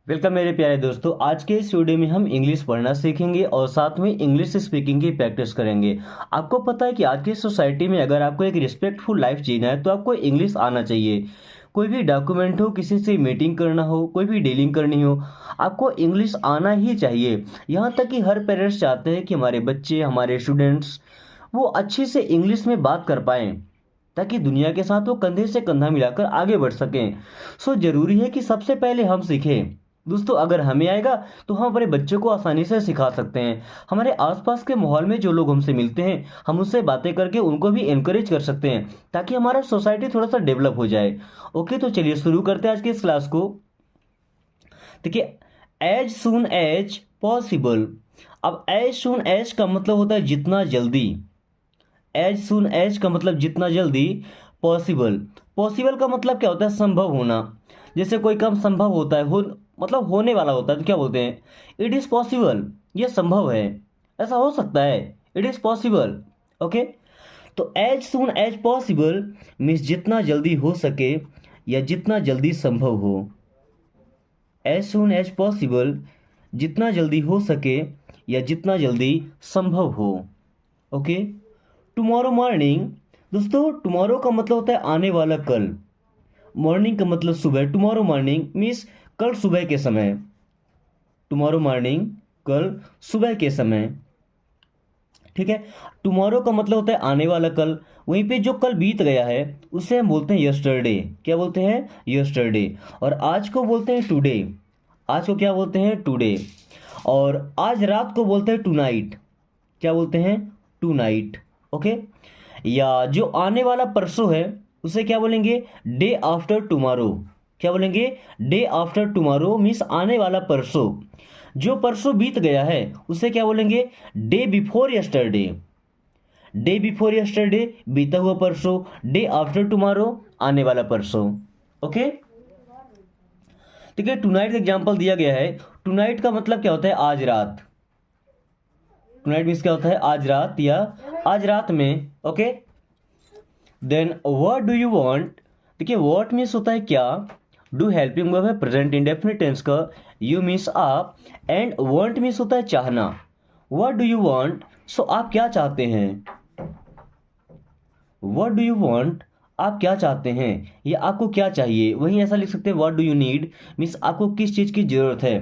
Welcome मेरे प्यारे दोस्तों। आज के इस वीडियो में हम इंग्लिश पढ़ना सीखेंगे और साथ में इंग्लिश स्पीकिंग की प्रैक्टिस करेंगे। आपको पता है कि आज की सोसाइटी में अगर आपको एक रिस्पेक्टफुल लाइफ जीना है तो आपको इंग्लिश आना चाहिए। कोई भी डॉक्यूमेंट हो, किसी से मीटिंग करना हो, कोई भी डीलिंग करनी हो, आपको इंग्लिश आना ही चाहिए। यहाँ तक कि हर पेरेंट्स चाहते हैं कि हमारे बच्चे, हमारे स्टूडेंट्स वो अच्छे से इंग्लिश में बात कर पाएँ ताकि दुनिया के साथ वो कंधे से कंधा मिलाकर आगे बढ़ सकें। सो ज़रूरी है कि सबसे पहले हम सीखें। दोस्तों, अगर हमें आएगा तो हम अपने बच्चों को आसानी से सिखा सकते हैं। हमारे आसपास के माहौल में जो लोग हमसे मिलते हैं, हम उससे बातें करके उनको भी इनकरेज कर सकते हैं ताकि हमारा सोसाइटी थोड़ा सा डेवलप हो जाए। ओके, तो चलिए शुरू करते हैं आज की इस क्लास को। देखिए, एज सून एज पॉसिबल। अब एज सून एज का मतलब होता है जितना जल्दी। एज सून एज का मतलब जितना जल्दी। पॉसिबल, पॉसिबल का मतलब क्या होता है? संभव होना। जैसे कोई काम संभव होता है, हो मतलब होने वाला होता है, तो क्या बोलते हैं? It is possible. ये संभव है, ऐसा हो सकता है। It is possible. ओके, तो as soon as possible means जितना जल्दी हो सके या जितना जल्दी संभव हो। एज सून एज पॉसिबल, जितना जल्दी हो सके या जितना जल्दी संभव हो। Okay, tomorrow morning. दोस्तों, टुमारो का मतलब होता है आने वाला कल। मॉर्निंग का मतलब सुबह। टुमारो मॉर्निंग मीन्स कल सुबह के समय। टुमारो मॉर्निंग, कल सुबह के समय। ठीक है। टुमारो का मतलब होता है आने वाला कल। वहीं पे जो कल बीत गया है उसे हम बोलते हैं यस्टरडे। क्या बोलते हैं? यस्टरडे। और आज को बोलते हैं टुडे। आज को क्या बोलते हैं? टुडे। और आज रात को बोलते हैं टुनाइट। क्या बोलते हैं? टुनाइट। ओके। या जो आने वाला परसों है उसे क्या बोलेंगे? Day after tomorrow. क्या बोलेंगे? डे आफ्टर टुमारो मीन्स आने वाला परसों। जो परसों बीत गया है उसे क्या बोलेंगे? Day before yesterday. Day before yesterday बीता हुआ परसों। डे आफ्टर टुमारो आने वाला परसों। ओके। ठीक है, टुनाइट का एग्जांपल दिया गया है। टुनाइट का मतलब क्या होता है? आज रात। टुनाइट मीन्स क्या होता है? आज रात या आज रात में। Okay. Then what do you want. देखिए, व्हाट मीन्स होता है क्या। डू हेल्पिंग वर्ब है प्रेजेंट इंडेफिनिट टेंस का। यू मीन्स आप। एंड वांट मीन्स होता है चाहना। What do you want, so आप क्या चाहते हैं। व्हाट डू यू वांट, आप क्या चाहते हैं या आपको क्या चाहिए। वहीं ऐसा लिख सकते हैं what do you need means आपको किस चीज़ की ज़रूरत है।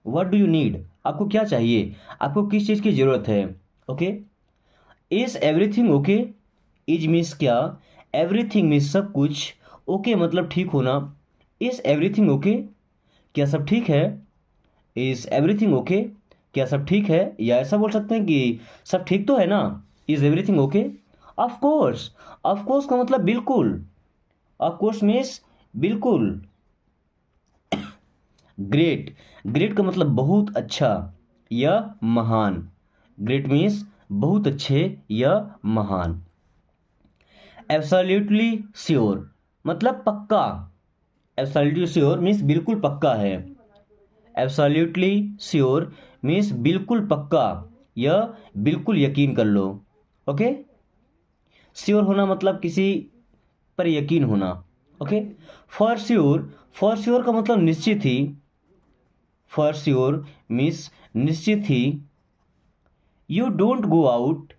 व्हाट डू यू नीड, आपको क्या चाहिए, आपको किस चीज़ की ज़रूरत है। Okay. Is everything okay. Is means क्या, एवरीथिंग मीन्स सब कुछ, ओके मतलब ठीक होना। इज एवरीथिंग ओके, क्या सब ठीक है। इज एवरीथिंग ओके, क्या सब ठीक है। या ऐसा बोल सकते हैं कि सब ठीक तो है ना। Is everything okay. Of course. Of course का मतलब बिल्कुल। ऑफ कोर्स मीन्स बिल्कुल। ग्रेट। ग्रेट का मतलब बहुत अच्छा या महान। ग्रेट मीन्स बहुत अच्छे या महान। एब्सोल्युटली श्योर मतलब पक्का। एब्सोल्युटली श्योर मीन्स बिल्कुल पक्का है। एब्सोल्युटली श्योर मीन्स बिल्कुल पक्का या बिल्कुल यकीन कर लो। ओके। श्योर होना मतलब किसी पर यकीन होना। Okay. For sure, for sure का मतलब निश्चित ही। फॉर श्योर मीन्स निश्चित ही। You don't go out.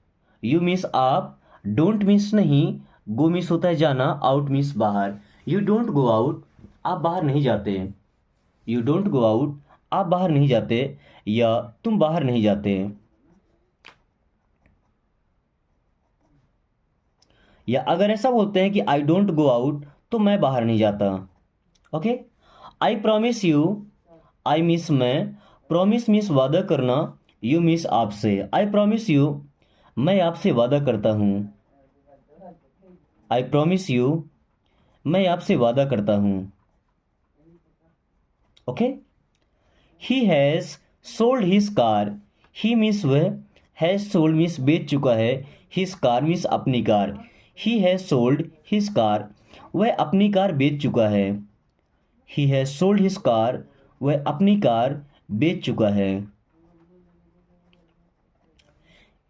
You means आप। डोंट मीन्स नहीं। गो मीन्स होता है जाना, आउट मीन्स बाहर। यू डोंट गो आउट, आप बाहर नहीं जाते। यू डोंट गो आउट, आप बाहर नहीं जाते या तुम बाहर नहीं जाते। या अगर ऐसा बोलते हैं कि आई डोंट गो आउट तो मैं बाहर नहीं जाता। Okay. I promise you. I means मैं। प्रॉमिस मीन्स वादा करना। यू मीन्स आपसे। आई प्रॉमिस यू, मैं आपसे वादा करता हूँ। आई प्रॉमिस यू, मैं आपसे वादा करता हूँ। Okay. He has sold his car. He means वह, हैज़ सोल्ड मीन्स बेच चुका है, हिज कार मीन्स अपनी car. He has sold his car, वह अपनी कार बेच चुका है। He has sold his car, वह अपनी कार बेच चुका है।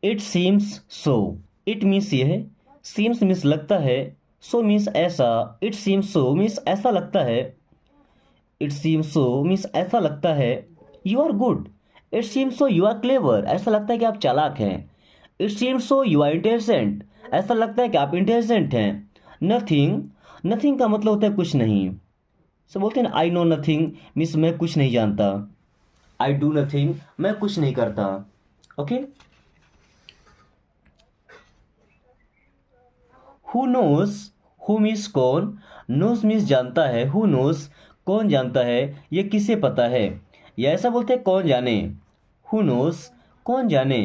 It seems so. It means यह, सीम्स मीन्स लगता है, सो मीन्स ऐसा। इट सीम्स सो मीन्स ऐसा लगता है। इट सीम्स सो मीन्स ऐसा लगता है। You are good. It seems so you are clever, ऐसा लगता है कि आप चालाक हैं। It seems so you are intelligent, ऐसा लगता है कि आप इंटेलिजेंट हैं। नथिंग, नथिंग का मतलब होता है कुछ नहीं। सब बोलते हैं ना आई नो नथिंग मीन्स मैं कुछ नहीं जानता। आई डू नथिंग, मैं कुछ नहीं करता। Okay. Who knows, who means कौन, नोज मीन्स जानता है, हु नोज कौन जानता है, ये किसे पता है, या ऐसा बोलते हैं कौन जाने। हु नोज कौन जाने।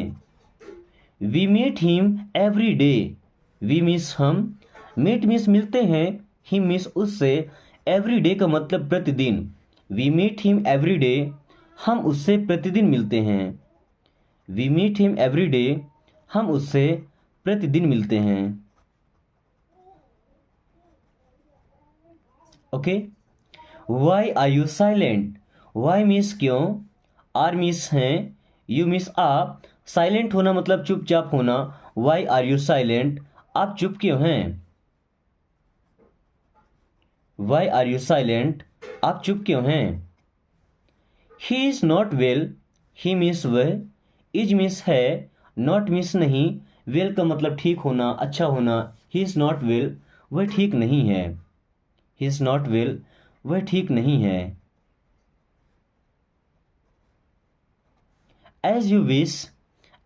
We meet him every day, we means हम, मीट मीन्स मिलते हैं, हिम मीन्स उससे, एवरी डे का मतलब प्रतिदिन। We meet him every day, हम उससे प्रतिदिन मिलते हैं। We meet him every day, हम उससे प्रतिदिन मिलते हैं। Okay. Why are you silent, why means क्यों, आर मीन्स हैं, यू मीन्स आप, साइलेंट होना मतलब चुपचाप होना। वाई आर यू साइलेंट, आप चुप क्यों हैं। वाई आर यू साइलेंट, आप चुप क्यों हैं। He is not well, he means वह, इज मीन्स है, नॉट मीन्स नहीं, वेल का मतलब ठीक होना, अच्छा होना। ही इज नॉट वेल, वह ठीक नहीं है। ही इज नॉट वेल, वह ठीक नहीं है। As you wish,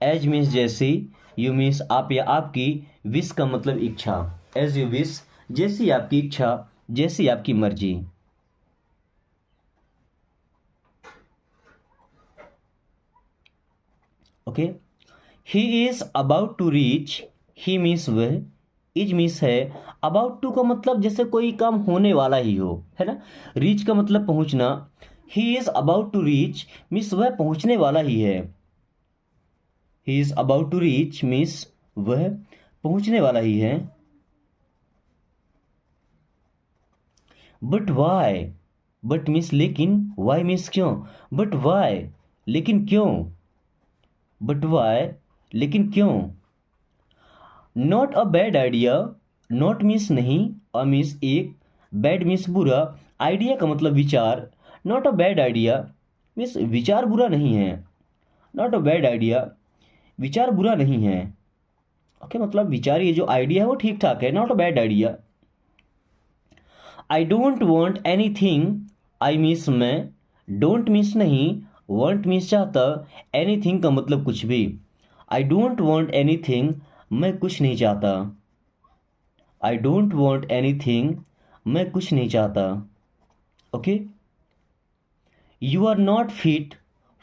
as means जैसी, यू मीन्स आप या आपकी, विश का मतलब इच्छा। एज यू विश, जैसी आपकी इच्छा, जैसी आपकी मर्जी। Okay. He is about to reach, he means वह, इज मीन्स है, अबाउट टू का मतलब जैसे कोई काम होने वाला ही हो, है ना। रीच का मतलब पहुंचना। He is about to reach means वह पहुंचने वाला ही है। He is about to reach means वह पहुंचने वाला ही है। बट वाई, बट मीन्स लेकिन, वाई मीन्स क्यों, बट वाई लेकिन क्यों, बट वाई लेकिन क्यों। Not a bad idea, not means नहीं, अ मीन्स एक, बैड मीन्स बुरा, आइडिया का मतलब विचार। Not a bad idea means विचार बुरा नहीं है। नॉट अ बैड आइडिया, विचार बुरा नहीं है। ओके, मतलब विचार ये जो आइडिया है वो ठीक ठाक है, not a bad idea. I don't want anything, I means मैं, डोंट मीन्स नहीं, वॉन्ट मीन्स चाहता, एनी थिंग का मतलब कुछ भी। I don't want anything, मैं कुछ नहीं चाहता। I don't want anything, मैं कुछ नहीं चाहता। Okay. You are not fit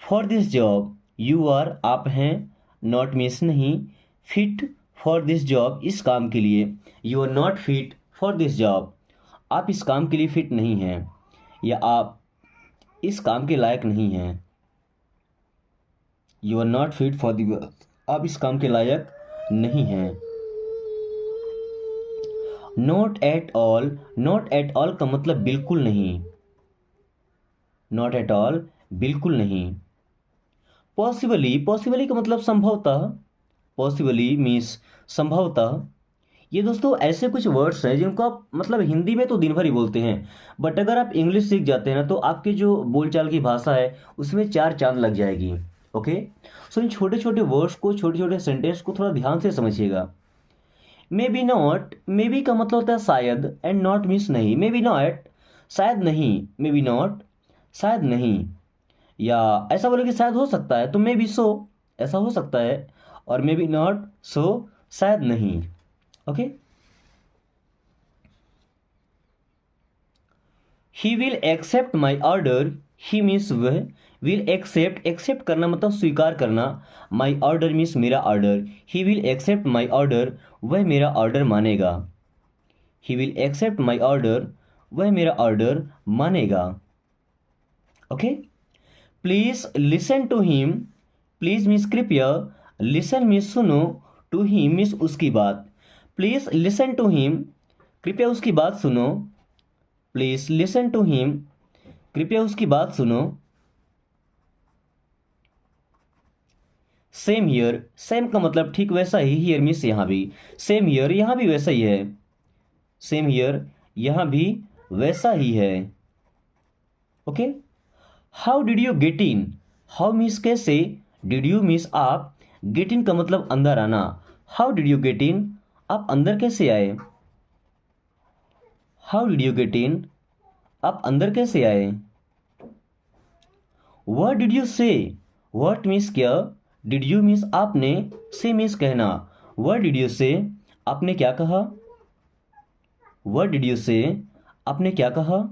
for this job, you are आप हैं, नॉट मीन्स नहीं, फिट फॉर दिस जॉब इस काम के लिए। You are not fit for this job, आप इस काम के लिए फिट नहीं हैं, या आप इस काम के लायक नहीं हैं। You are not fit for the work, आप इस काम के लायक नहीं हैं। Not at all, not at all का मतलब बिल्कुल नहीं। नॉट एट ऑल बिल्कुल नहीं। पॉसिबली, पॉसिबली का मतलब संभवतः, पॉसिबली मीन्स संभवतः। ये दोस्तों ऐसे कुछ वर्ड्स हैं जिनको आप मतलब हिंदी में तो दिन भर ही बोलते हैं, बट अगर आप इंग्लिश सीख जाते हैं ना तो आपके जो बोलचाल की भाषा है उसमें चार चांद लग जाएगी। ओके। सो इन छोटे छोटे वर्ड्स को, छोटे छोटे सेंटेंस को थोड़ा ध्यान से समझिएगा। May be not, may be का मतलब होता है शायद, एंड नॉट मीन्स नहीं। मे बी नॉट शायद नहीं, मे बी नॉट शायद नहीं, या ऐसा बोले कि शायद हो सकता है तो मे बी सो, ऐसा हो सकता है, और मे बी नॉट सो शायद नहीं। Okay. He will accept my order, he means वह, विल एक्सेप्ट, एक्सेप्ट करना मतलब स्वीकार करना, माई ऑर्डर मीन्स मेरा ऑर्डर। He will accept my order, वह मेरा ऑर्डर मानेगा। He will accept my order, वह मेरा ऑर्डर मानेगा। Okay. Please listen to him, please means कृपया, लिसन मीन्स सुनो, टू हिम मीन्स उसकी बात। प्लीज लिसन टू हिम, कृपया उसकी बात सुनो। प्लीज लिसन टू हिम, कृपया उसकी बात सुनो। सेम हियर, सेम का मतलब ठीक वैसा ही, हियर मीन्स यहाँ भी, सेम हियर यहाँ भी वैसा ही है। सेम हियर यहाँ भी वैसा ही है। Okay. How did you get in? How means कैसे, डिड यू मीन्स आप, गेट इन का मतलब अंदर आना। How did you get in? आप अंदर कैसे आए? How did you get in? आप अंदर कैसे आए? व्हाट डिड यू से? व्हाट मीन्स क्या, डिड यू मीन्स आपने, से मीन्स कहना। व्हाट डिड यू से? आपने क्या कहा? व्हाट डिड यू से? आपने क्या कहा?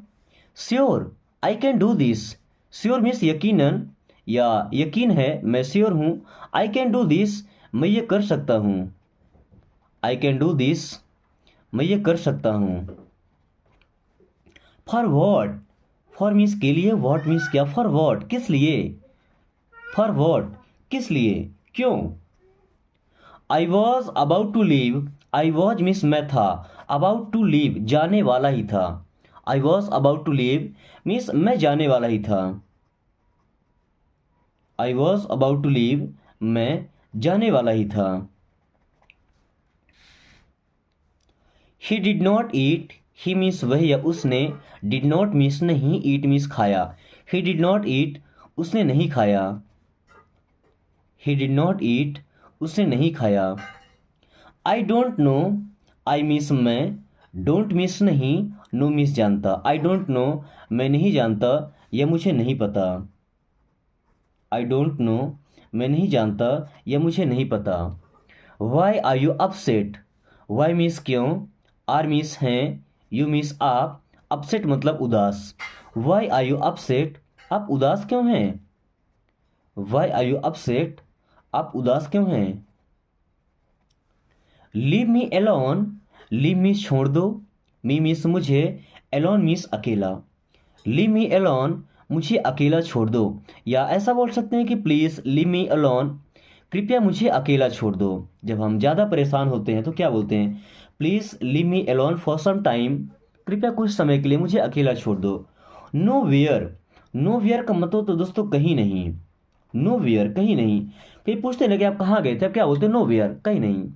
Sure I can do this. Sure means यकीनन या यकीन है, मैं श्योर हूं। आई कैन डू दिस, मैं ये कर सकता हूं। आई कैन डू दिस, मैं ये कर सकता हूं। For what? फॉर मीन्स के लिए, वॉट मीन्स क्या, फॉर वॉट किस लिए, फॉर वॉट किस लिए, क्यों। I was about to leave, I was means मैं था, अबाउट टू लीव जाने वाला ही था। I was about to leave means मैं जाने वाला ही था। I was about to leave, मैं जाने वाला ही था। He did not eat, he means वह या उसने, डिड नॉट मीन्स नहीं, ईट मीन्स खाया। ही डिड नॉट ईट, उसने नहीं खाया। ही डिड नॉट ईट, उसने नहीं खाया। I don't know, I means मैं, डोंट मीन्स नहीं, नो मीन्स जानता। आई डोंट नो, मैं नहीं जानता या मुझे नहीं पता। आई डोंट नो, मैं नहीं जानता या मुझे नहीं पता। Why are you upset? Why means क्यों, आर मीन्स हैं, यू मीन्स आप, अपसेट मतलब उदास। वाई आर यू अपसेट, आप उदास क्यों हैं? वाई आर यू अपसेट, आप उदास क्यों हैं? Leave me alone, leave means छोड़ दो, मी मीन्स मुझे, एलोन मीन्स अकेला। लीव मी एलोन, मुझे अकेला छोड़ दो। या ऐसा बोल सकते हैं कि प्लीज़ लीव मी अलोन, कृपया मुझे अकेला छोड़ दो। जब हम ज़्यादा परेशान होते हैं तो क्या बोलते हैं, please leave me alone for some time, कृपया कुछ समय के लिए मुझे अकेला छोड़ दो। नो वेयर, नो वेयर का मतलब तो दोस्तों कहीं नहीं, नो वेयर कहीं नहीं। कहीं पूछते ना कि आप कहाँ गए थे, आप क्या बोलते हैं, नो वेयर कहीं नहीं।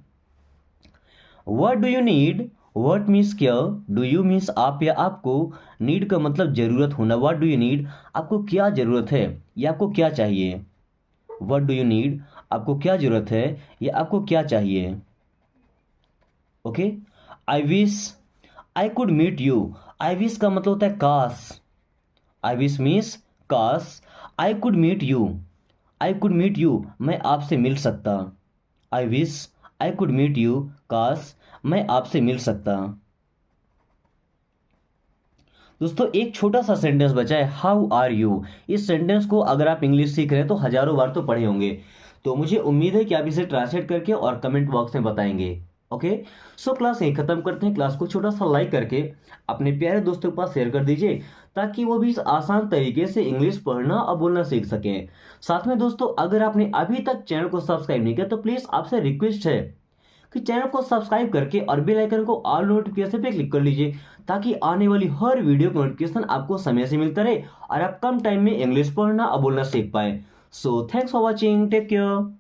What do you need? What means क्या, डू यू मीन्स आप या आपको, नीड का मतलब जरूरत होना। व्हाट डू यू नीड, आपको क्या जरूरत है या आपको क्या चाहिए। व्हाट डू यू नीड, आपको क्या जरूरत है या आपको क्या चाहिए। Okay. I wish, I could meet you, I wish का मतलब होता है काश। आई विश मीन्स काश। I could meet you, I could meet you मैं आपसे मिल सकता। I wish I could meet you, काश मैं आपसे मिल सकता। दोस्तों एक छोटा सा सेंटेंस बचा है, हाउ आर यू। इस सेंटेंस को अगर आप इंग्लिश सीख रहे हैं तो हजारों बार तो पढ़े होंगे, तो मुझे उम्मीद है कि आप इसे ट्रांसलेट करके और कमेंट बॉक्स में बताएंगे। ओके। सो क्लास यहीं खत्म करते हैं। क्लास को छोटा सा लाइक करके अपने प्यारे दोस्तों के पास शेयर कर दीजिए, ताकि वो भी इस आसान तरीके से इंग्लिश पढ़ना और बोलना सीख सकें। साथ में दोस्तों अगर आपने अभी तक चैनल को सब्सक्राइब नहीं किया तो प्लीज आपसे रिक्वेस्ट है कि चैनल को सब्सक्राइब करके और बेल आइकन को ऑल नोटिफिकेशन पे क्लिक कर लीजिए, ताकि आने वाली हर वीडियो का नोटिफिकेशन आपको समय से मिलता रहे और आप कम टाइम में इंग्लिश पढ़ना और बोलना सीख पाए। So thanks for watching, take care.